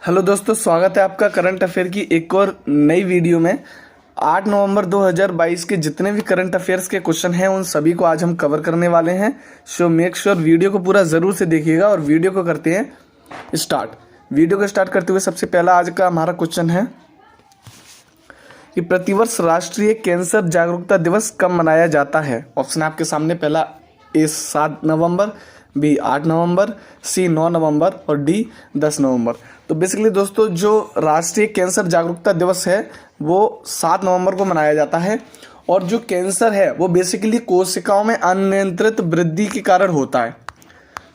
Hello दोस्तों, स्वागत है आपका करंट अफेयर की एक और नई वीडियो में। 8 नवंबर 2022 के जितने भी करंट अफेयर्स के क्वेश्चन हैं उन सभी को आज हम कवर करने वाले हैं। सो मेक श्योर वीडियो को पूरा ज़रूर से देखिएगा और वीडियो को करते हैं स्टार्ट। वीडियो को स्टार्ट करते हुए सबसे पहला आज का हमारा क्वेश्चन है कि प्रतिवर्ष राष्ट्रीय कैंसर जागरूकता दिवस कब मनाया जाता है। ऑप्शन आपके सामने, पहला ए 7 नवंबर, बी 8 नवंबर, सी 9 नवंबर और डी 10 नवंबर। तो बेसिकली दोस्तों, जो राष्ट्रीय कैंसर जागरूकता दिवस है वो 7 नवंबर को मनाया जाता है। और जो कैंसर है वो बेसिकली कोशिकाओं में अनियंत्रित वृद्धि के कारण होता है।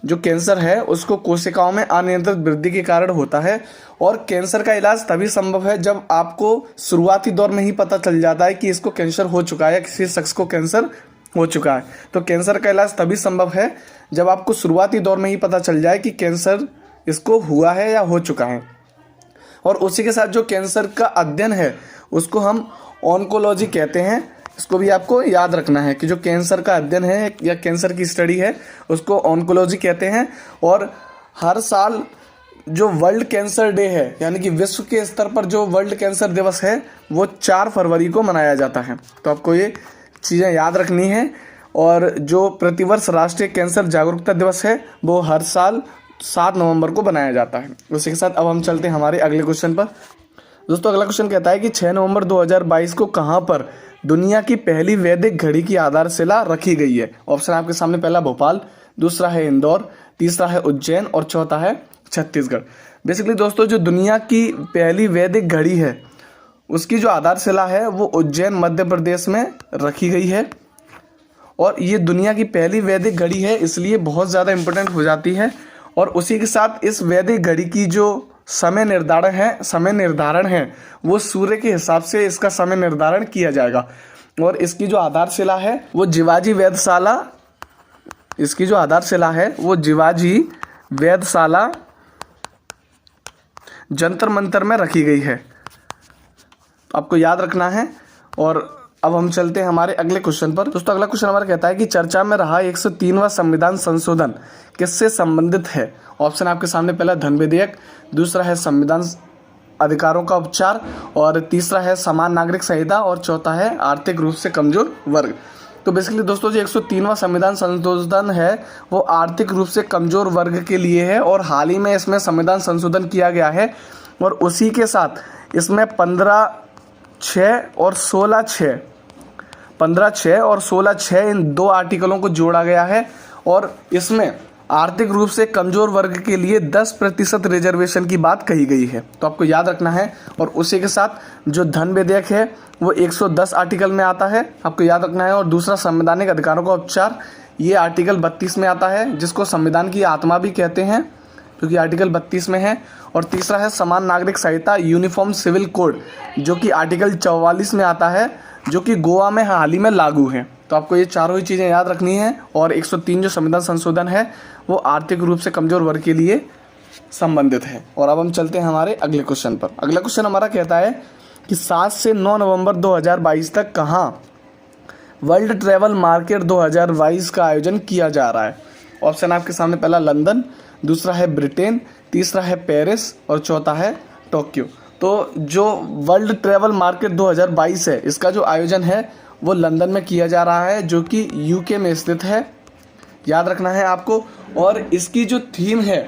जो कैंसर है उसको कोशिकाओं में अनियंत्रित वृद्धि के कारण होता है। और कैंसर का इलाज तभी संभव है जब आपको शुरुआती दौर में ही पता चल जाता है कि इसको कैंसर हो चुका है या किसी शख्स को कैंसर हो चुका है। तो कैंसर का इलाज तभी संभव है जब आपको शुरुआती दौर में ही पता चल जाए कि कैंसर इसको हुआ है या हो चुका है। और उसी के साथ जो कैंसर का अध्ययन है उसको हम ऑन्कोलॉजी कहते हैं। इसको भी आपको याद रखना है कि जो कैंसर का अध्ययन है या कैंसर की स्टडी है उसको ऑन्कोलॉजी कहते हैं। और हर साल जो वर्ल्ड कैंसर डे है, यानी कि विश्व के स्तर पर जो वर्ल्ड कैंसर दिवस है, वो 4 फरवरी को मनाया जाता है। तो आपको ये चीज़ें याद रखनी है। और जो प्रतिवर्ष राष्ट्रीय कैंसर जागरूकता दिवस है वो हर साल 7 नवंबर को बनाया जाता है। उसी के साथ अब हम चलते हैं हमारे अगले क्वेश्चन पर। दोस्तों, अगला क्वेश्चन कहता है कि 6 नवंबर 2022 को कहाँ पर दुनिया की पहली वैदिक घड़ी की आधारशिला रखी गई है। ऑप्शन आपके सामने, पहला भोपाल, दूसरा है इंदौर, तीसरा है उज्जैन और चौथा है छत्तीसगढ़। बेसिकली दोस्तों, जो दुनिया की पहली वैदिक घड़ी है उसकी जो आधारशिला है वो उज्जैन मध्य प्रदेश में रखी गई है। और ये दुनिया की पहली वैदिक घड़ी है, इसलिए बहुत ज़्यादा इम्पोर्टेंट हो जाती है। और उसी के साथ इस वैदिक घड़ी की जो समय निर्धारण है वो सूर्य के हिसाब से इसका समय निर्धारण किया जाएगा। और इसकी जो आधारशिला है वो जिवाजी वेधशाला जंतर मंतर में रखी गई है। तो आपको याद रखना है। और अब हम चलते हैं हमारे अगले क्वेश्चन पर। दोस्तों, अगला क्वेश्चन हमारा कहता है कि चर्चा में रहा 103वां संविधान संशोधन किससे संबंधित है। ऑप्शन आपके सामने, पहला धन विधेयक, दूसरा है संविधान अधिकारों का उपचार और तीसरा है समान नागरिक संहिता और चौथा है आर्थिक रूप से कमजोर वर्ग। तो बेसिकली दोस्तों, जो 103वां संविधान संशोधन है वो आर्थिक रूप से कमजोर वर्ग के लिए है। और हाल ही में इसमें संविधान संशोधन किया गया है। और उसी के साथ इसमें 15(6) और 16(6) इन 2 आर्टिकलों को जोड़ा गया है। और इसमें आर्थिक रूप से कमजोर वर्ग के लिए 10% रिजर्वेशन की बात कही गई है। तो आपको याद रखना है। और उसी के साथ जो धन विधेयक है वो 110 आर्टिकल में आता है, आपको याद रखना है। और दूसरा संवैधानिक अधिकारों का उपचार, ये आर्टिकल 32 में आता है, जिसको संविधान की आत्मा भी कहते हैं क्योंकि आर्टिकल 32 में है। और तीसरा है समान नागरिक संहिता यूनिफॉर्म सिविल कोड, जो कि आर्टिकल 44 में आता है, जो कि गोवा में हाल ही में लागू है। तो आपको ये चारों ही चीज़ें याद रखनी है। और 103 जो संविधान संशोधन है वो आर्थिक रूप से कमजोर वर्ग के लिए संबंधित है। और अब हम चलते हैं हमारे अगले क्वेश्चन पर। अगला क्वेश्चन हमारा कहता है कि 7 से 9 नवंबर 2022 तक कहाँ वर्ल्ड ट्रैवल मार्केट 2022 का आयोजन किया जा रहा है। ऑप्शन आपके सामने, पहला लंदन, दूसरा है ब्रिटेन, तीसरा है पेरिस और चौथा है टोक्यो। तो जो वर्ल्ड ट्रैवल मार्केट 2022 है इसका जो आयोजन है वो लंदन में किया जा रहा है, जो कि यूके में स्थित है। याद रखना है आपको। और इसकी जो थीम है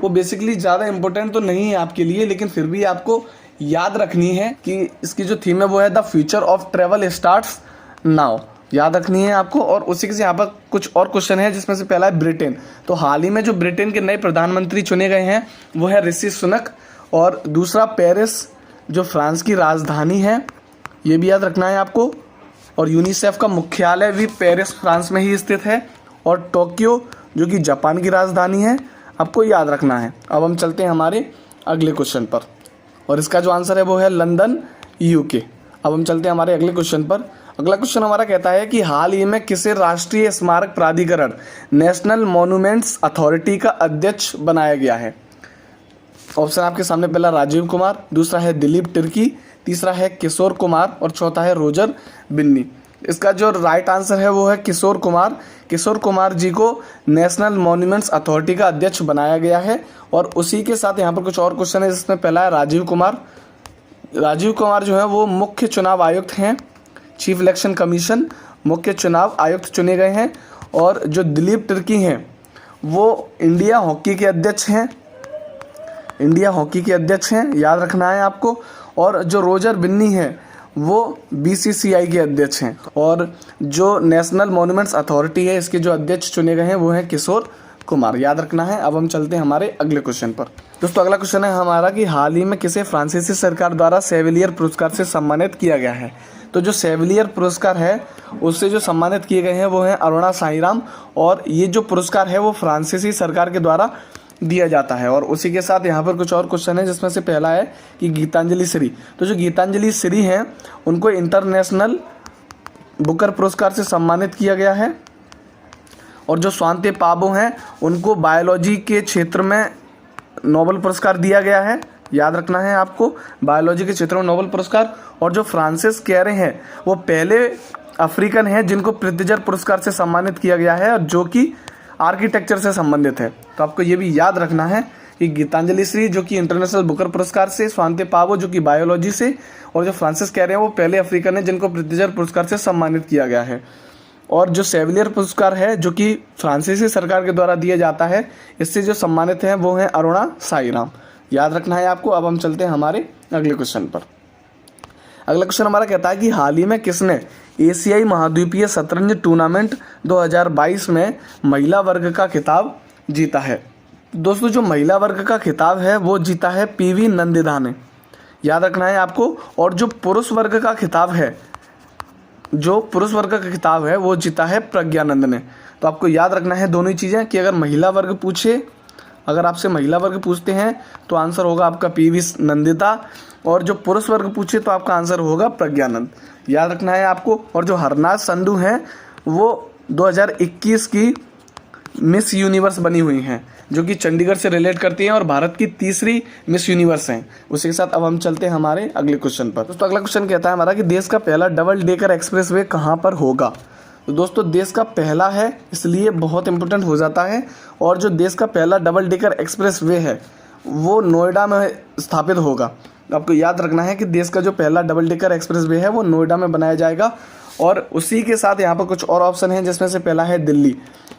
वो बेसिकली ज़्यादा इम्पोर्टेंट तो नहीं है आपके लिए, लेकिन फिर भी आपको याद रखनी है कि इसकी जो थीम है वो है the future of travel starts now. याद रखनी है आपको। और उसी के से यहाँ पर कुछ और क्वेश्चन है, जिसमें से पहला है ब्रिटेन। तो हाल ही में जो ब्रिटेन के नए प्रधानमंत्री चुने गए हैं वो है ऋषि सुनक। और दूसरा पेरिस, जो फ्रांस की राजधानी है, ये भी याद रखना है आपको। और यूनिसेफ का मुख्यालय भी पेरिस फ्रांस में ही स्थित है। और टोक्यो, जो कि जापान की राजधानी है, आपको याद रखना है। अब हम चलते हैं हमारे अगले क्वेश्चन पर। और इसका जो आंसर है वो है लंदन, यूके। अब हम चलते हैं हमारे अगले क्वेश्चन पर। अगला क्वेश्चन हमारा कहता है कि हाल ही में किसे राष्ट्रीय स्मारक प्राधिकरण नेशनल मॉन्यूमेंट्स अथॉरिटी का अध्यक्ष बनाया गया है। ऑप्शन आपके सामने, पहला राजीव कुमार, दूसरा है दिलीप तिर्की, तीसरा है किशोर कुमार और चौथा है रोजर बिन्नी। इसका जो राइट आंसर है वो है किशोर कुमार। किशोर कुमार जी को नेशनल मॉन्यूमेंट्स अथॉरिटी का अध्यक्ष बनाया गया है। और उसी के साथ यहाँ पर कुछ और क्वेश्चन है, जिसमें पहला है राजीव कुमार। राजीव कुमार जो है वो मुख्य चुनाव आयुक्त हैं, चीफ इलेक्शन कमीशन मुख्य चुनाव आयुक्त चुने गए हैं। और जो दिलीप तिर्की हैं वो इंडिया हॉकी के अध्यक्ष हैं, इंडिया हॉकी के अध्यक्ष हैं, याद रखना है आपको। और जो रोजर बिन्नी हैं वो बीसीसीआई के अध्यक्ष हैं। और जो नेशनल मॉन्यूमेंट्स अथॉरिटी है इसके जो अध्यक्ष चुने गए हैं वो हैं किशोर कुमार, याद रखना है। अब हम चलते हैं हमारे अगले क्वेश्चन पर। दोस्तों अगला क्वेश्चन है हमारा कि हाल ही में किसे फ्रांसीसी सरकार द्वारा सेविलियर पुरस्कार से सम्मानित किया गया है। तो जो सेविलियर पुरस्कार है उससे जो सम्मानित किए गए हैं वो हैं अरुणा साईराम। और ये जो पुरस्कार है वो फ्रांसीसी सरकार के द्वारा दिया जाता है। और उसी के साथ यहाँ पर कुछ और क्वेश्चन है, जिसमें से पहला है कि गीतांजलि श्री। तो जो गीतांजलि श्री हैं उनको इंटरनेशनल बुकर पुरस्कार से सम्मानित किया गया है। और जो स्वांते पाबो हैं उनको बायोलॉजी के क्षेत्र में नोबेल पुरस्कार दिया गया है, याद रखना है आपको, बायोलॉजी के क्षेत्र में नोबेल पुरस्कार। और जो फ्रांसिस कैरे हैं वो पहले अफ्रीकन हैं जिनको प्रित्जर पुरस्कार से सम्मानित किया गया है, और जो कि आर्किटेक्चर से संबंधित है। तो आपको ये भी याद रखना है कि गीतांजलि श्री जो कि इंटरनेशनल बुकर पुरस्कार से, स्वांते पावो जो कि बायोलॉजी से, और जो फ्रांसिस कैरे हैं वो पहले अफ्रीकन है जिनको प्रित्जर पुरस्कार से सम्मानित किया गया है। और जो सेविलियर पुरस्कार है जो कि फ्रांसीसी सरकार के द्वारा दिया जाता है, इससे जो सम्मानित हैं वो हैं अरुणा साईराम, याद रखना है आपको। अब हम चलते हैं हमारे अगले क्वेश्चन पर। अगला क्वेश्चन हमारा कहता है कि हाल ही में किसने एशियाई महाद्वीपीय शतरंज टूर्नामेंट 2022 में महिला वर्ग का खिताब जीता है। दोस्तों जो महिला वर्ग का खिताब है वो जीता है पीवी नंदिता ने, याद रखना है आपको। और जो पुरुष वर्ग का खिताब है, जो पुरुष वर्ग का खिताब है वो जीता है प्रज्ञानंद ने। तो आपको याद रखना है दोनों ही चीज़ें कि अगर महिला वर्ग पूछे, अगर आपसे महिला वर्ग पूछते हैं तो आंसर होगा आपका पीवी नंदिता, और जो पुरुष वर्ग पूछे तो आपका आंसर होगा प्रज्ञानंद, याद रखना है आपको। और जो हरनाज संधू हैं वो 2021 की मिस यूनिवर्स बनी हुई हैं, जो कि चंडीगढ़ से रिलेट करती हैं और भारत की तीसरी मिस यूनिवर्स हैं। उसी के साथ अब हम चलते हैं हमारे अगले क्वेश्चन पर। दोस्तों अगला क्वेश्चन कहता है हमारा कि देश का पहला डबल डेकर एक्सप्रेसवे कहाँ पर होगा। तो दोस्तों देश का पहला है इसलिए बहुत इंपॉर्टेंट हो जाता है। और जो देश का पहला डबल डेकर एक्सप्रेसवे है वो नोएडा में स्थापित होगा। आपको याद रखना है कि देश का जो पहला डबल डेकर एक्सप्रेसवे है वो नोएडा में बनाया जाएगा। और उसी के साथ यहाँ पर कुछ और ऑप्शन हैं, जिसमें से पहला है दिल्ली।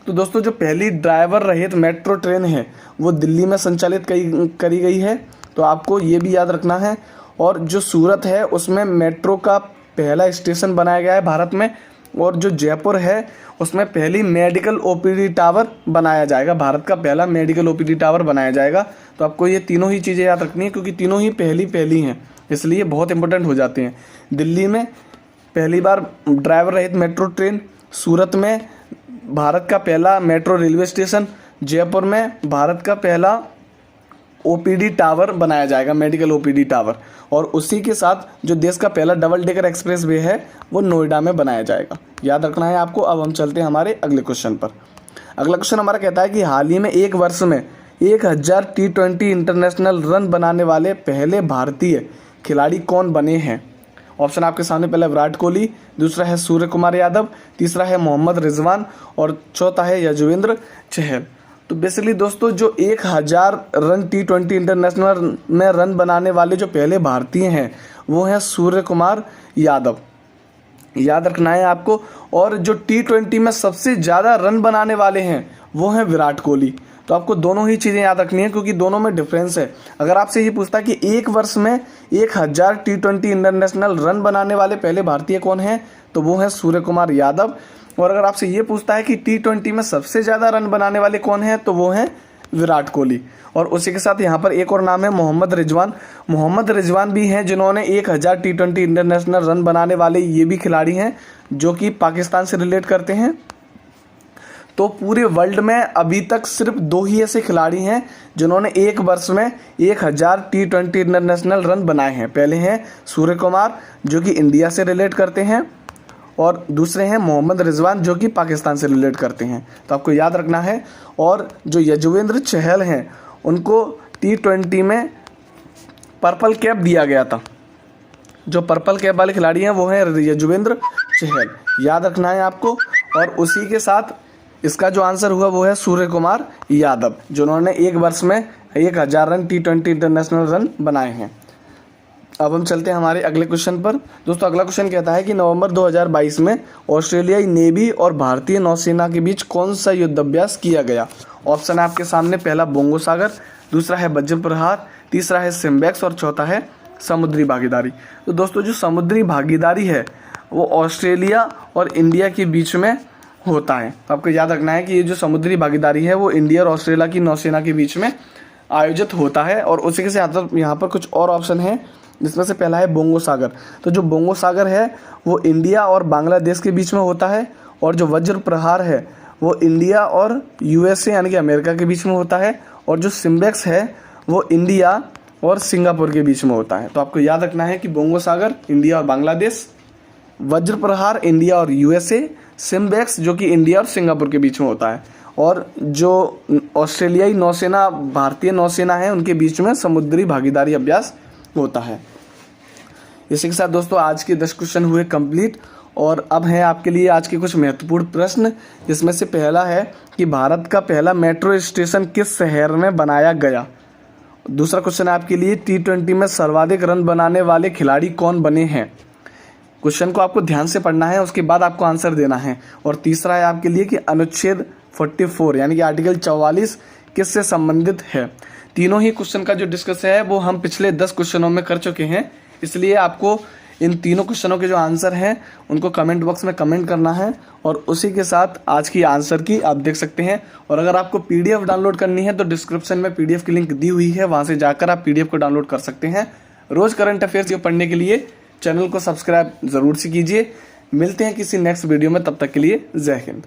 तो दोस्तों जो पहली ड्राइवर रहित मेट्रो ट्रेन है वो दिल्ली में संचालित करी गई है, तो आपको ये भी याद रखना है। और जो सूरत है उसमें मेट्रो का पहला स्टेशन बनाया गया है भारत में। और जो जयपुर है उसमें पहली मेडिकल ओपीडी टावर बनाया जाएगा, भारत का पहला मेडिकल ओपीडी टावर बनाया जाएगा। तो आपको ये तीनों ही चीज़ें याद रखनी है, क्योंकि तीनों ही पहली हैं, इसलिए बहुत इंपॉर्टेंट हो जाते हैं। दिल्ली में पहली बार ड्राइवर रहित मेट्रो ट्रेन, सूरत में भारत का पहला मेट्रो रेलवे स्टेशन, जयपुर में भारत का पहला ओपीडी टावर बनाया जाएगा, मेडिकल ओपीडी टावर। और उसी के साथ जो देश का पहला डबल डेकर एक्सप्रेसवे है वो नोएडा में बनाया जाएगा, याद रखना है आपको। अब हम चलते हैं हमारे अगले क्वेश्चन पर। अगला क्वेश्चन हमारा कहता है कि हाल ही में एक वर्ष में 1000 T20 इंटरनेशनल रन बनाने वाले पहले भारतीय खिलाड़ी कौन बने हैं। ऑप्शन आपके सामने, पहला विराट कोहली, दूसरा है सूर्य कुमार यादव, तीसरा है मोहम्मद रिजवान, और चौथा है यजुवेंद्र चहल। तो बेसिकली दोस्तों जो 1000 रन T20 इंटरनेशनल में रन बनाने वाले जो पहले भारतीय हैं वो हैं सूर्य कुमार यादव, याद रखना है आपको। और जो T20 में सबसे ज़्यादा रन बनाने वाले हैं वो हैं विराट कोहली। तो आपको दोनों ही चीज़ें याद रखनी है, क्योंकि दोनों में डिफरेंस है। अगर आपसे ये पूछता है कि एक वर्ष में 1000 T20 इंटरनेशनल रन बनाने वाले पहले भारतीय कौन हैं, तो वो हैं सूर्य कुमार यादव। और अगर आपसे ये पूछता है कि T20 में सबसे ज़्यादा रन बनाने वाले कौन हैं, तो वो हैं विराट कोहली। और उसी के साथ यहाँ पर एक और नाम है मोहम्मद रिजवान। मोहम्मद रिजवान भी हैं जिन्होंने 1000 T20 इंटरनेशनल रन बनाने वाले ये भी खिलाड़ी हैं, जो कि पाकिस्तान से रिलेट करते हैं। तो पूरे वर्ल्ड में अभी तक सिर्फ 2 ही ऐसे खिलाड़ी हैं जिन्होंने एक वर्ष में 1000 T20 इंटरनेशनल रन बनाए हैं। पहले हैं सूर्य कुमार जो कि इंडिया से रिलेट करते हैं, और दूसरे हैं मोहम्मद रिजवान जो कि पाकिस्तान से रिलेट करते हैं। तो आपको याद रखना है। और जो यजुवेंद्र चहल हैं उनको T20 में पर्पल कैप दिया गया था। जो पर्पल कैप वाले खिलाड़ी हैं वो हैं यजुवेंद्र चहल, याद रखना है आपको। और उसी के साथ इसका जो आंसर हुआ वो है सूर्य कुमार यादव, जिन्होंने एक वर्ष में 1000 रन T20 इंटरनेशनल रन बनाए हैं। अब हम चलते हैं हमारे अगले क्वेश्चन पर। दोस्तों अगला क्वेश्चन कहता है कि नवंबर 2022 में ऑस्ट्रेलियाई नेवी और भारतीय नौसेना के बीच कौन सा युद्धाभ्यास किया गया। ऑप्शन है आपके सामने, पहला बोंगो सागर, दूसरा है वज्र प्रहार, तीसरा है सिम्बेक्स और चौथा है समुद्री भागीदारी। तो दोस्तों जो समुद्री भागीदारी है वो ऑस्ट्रेलिया और इंडिया के बीच में होता है। तो आपको याद रखना है कि ये जो समुद्री भागीदारी है वो इंडिया और ऑस्ट्रेलिया की नौसेना के बीच में आयोजित होता है। और उसी के साथ यहाँ पर कुछ और ऑप्शन है, जिसमें से पहला है बोंगो सागर। तो जो बोंगो सागर है वो इंडिया और बांग्लादेश के बीच में होता है, और जो वज्र प्रहार है वो इंडिया और USA यानी कि अमेरिका के बीच में होता है, और जो सिम्बेक्स है वो इंडिया और सिंगापुर के बीच में होता है। तो आपको याद रखना है कि बोंगो सागर इंडिया और बांग्लादेश, वज्र प्रहार इंडिया और USA, सिम्बेक्स जो कि इंडिया और सिंगापुर के बीच में होता है, और जो ऑस्ट्रेलियाई नौसेना भारतीय नौसेना है उनके बीच में समुद्री भागीदारी अभ्यास होता है। इसी के साथ दोस्तों आज के 10 क्वेश्चन हुए कंप्लीट, और अब हैं आपके लिए आज के कुछ महत्वपूर्ण प्रश्न, जिसमें से पहला है कि भारत का पहला मेट्रो स्टेशन किस शहर में बनाया गया। दूसरा क्वेश्चन है आपके लिए T20 में सर्वाधिक रन बनाने वाले खिलाड़ी कौन बने हैं। क्वेश्चन को आपको ध्यान से पढ़ना है, उसके बाद आपको आंसर देना है। और तीसरा है आपके लिए कि अनुच्छेद 44 यानी कि आर्टिकल 44 किससे संबंधित है। तीनों ही क्वेश्चन का जो डिस्कस है वो हम पिछले 10 क्वेश्चनों में कर चुके हैं, इसलिए आपको इन तीनों क्वेश्चनों के जो आंसर हैं उनको कमेंट बॉक्स में कमेंट करना है, और उसी के साथ आज की आंसर की आप देख सकते हैं। और अगर आपको PDF डाउनलोड करनी है तो डिस्क्रिप्शन में PDF की लिंक दी हुई है, वहाँ से जाकर आप PDF को डाउनलोड कर सकते हैं। रोज़ करंट अफेयर्स को पढ़ने के लिए चैनल को सब्सक्राइब ज़रूर से कीजिए। मिलते हैं किसी नेक्स्ट वीडियो में, तब तक के लिए जय हिंद।